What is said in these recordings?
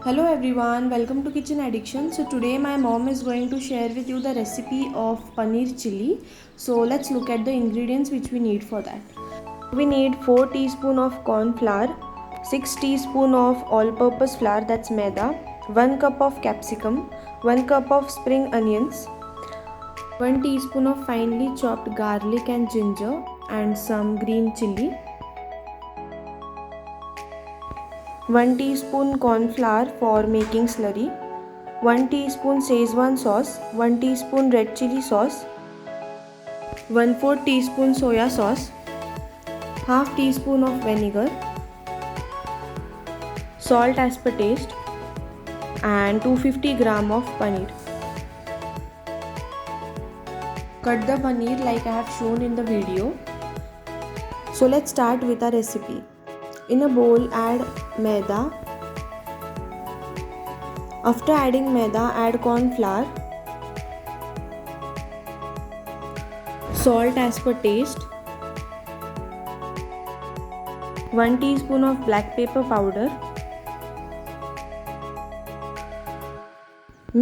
Hello everyone, welcome to Kitchen Addiction. So today my mom is going to share with you the recipe of paneer chili. So let's look at the ingredients which we need for that. We need 4 teaspoon of corn flour, 6 teaspoon of all purpose flour, that's maida, 1 cup of capsicum, 1 cup of spring onions, 1 teaspoon of finely chopped garlic and ginger and some green chili, 1 teaspoon corn flour for making slurry, 1 teaspoon Szechuan sauce, 1 teaspoon red chili sauce, 1/4 teaspoon soya sauce, half teaspoon of vinegar, salt as per taste, and 250 gram of paneer. Cut the paneer like I have shown in the video. So let's start with our recipe. In a bowl, add maida. After adding maida, add corn flour, salt as per taste, 1 teaspoon of black pepper powder.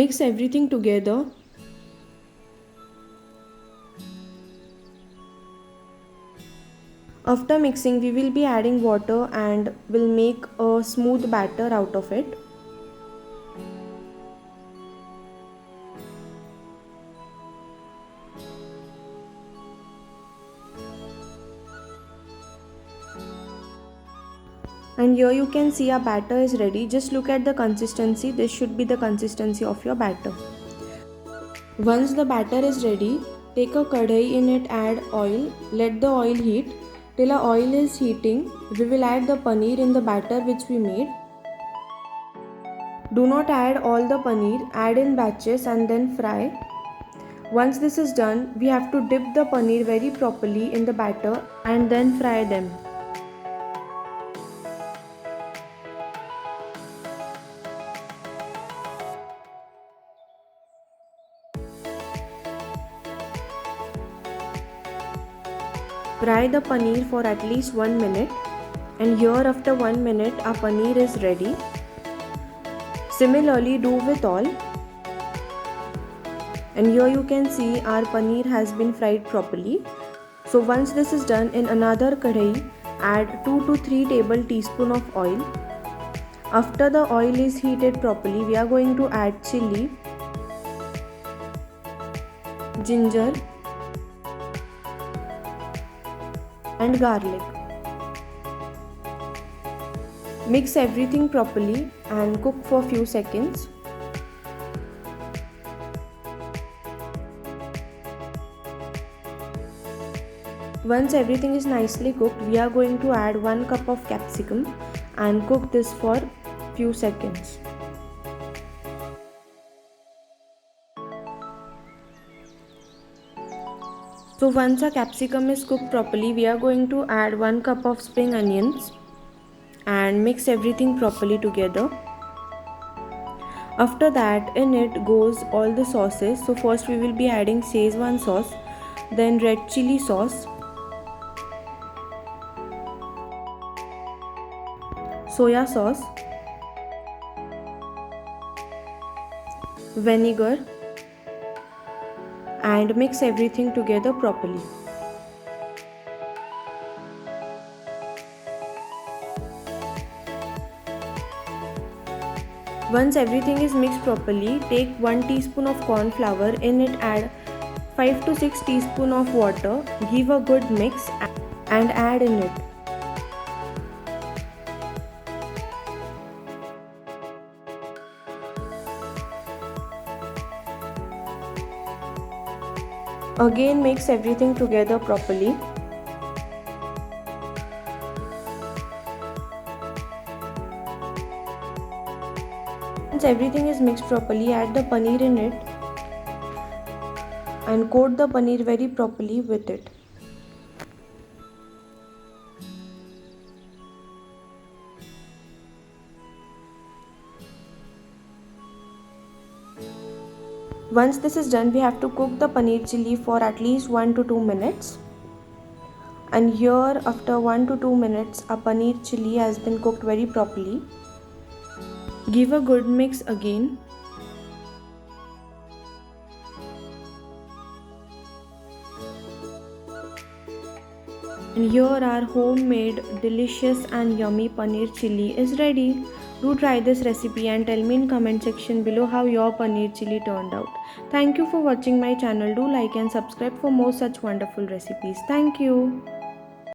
Mix everything together. After mixing, we will be adding water and will make a smooth batter out of it. And here you can see our batter is ready. Just look at the consistency. This should be the consistency of your batter. Once the batter is ready, take a kadai, in it add oil. Let the oil heat. Till our oil is heating, we will add the paneer in the batter which we made. Do not add all the paneer, add in batches and then fry. Once this is done, we have to dip the paneer very properly in the batter and then fry them. Fry the paneer for at least 1 minute, and here after 1 minute our paneer is ready. Similarly do with all. And here you can see our paneer has been fried properly. So once this is done, in another kadai, add 2 to 3 table teaspoon of oil. After the oil is heated properly, we are going to add chili, ginger and garlic. Mix everything properly and cook for few seconds. Once everything is nicely cooked, we are going to add 1 cup of capsicum and cook this for few seconds. So once our capsicum is cooked properly, we are going to add 1 cup of spring onions and mix everything properly together. After that, in it goes all the sauces. So first we will be adding Szechuan sauce, then red chili sauce, soya sauce, vinegar, and mix everything together properly. Once everything is mixed properly, take 1 teaspoon of corn flour, in it add 5 to 6 teaspoon of water, give a good mix and add in it. Again mix everything together properly. Once everything is mixed properly, add the paneer in it and coat the paneer very properly with it. Once this is done, we have to cook the paneer chili for at least 1 to 2 minutes. And here after 1 to 2 minutes, our paneer chili has been cooked very properly. Give a good mix again. And here our homemade delicious and yummy paneer chili is ready. Do try this recipe and tell me in comment section below how your paneer chili turned out. Thank you for watching my channel. Do like and subscribe for more such wonderful recipes. Thank you.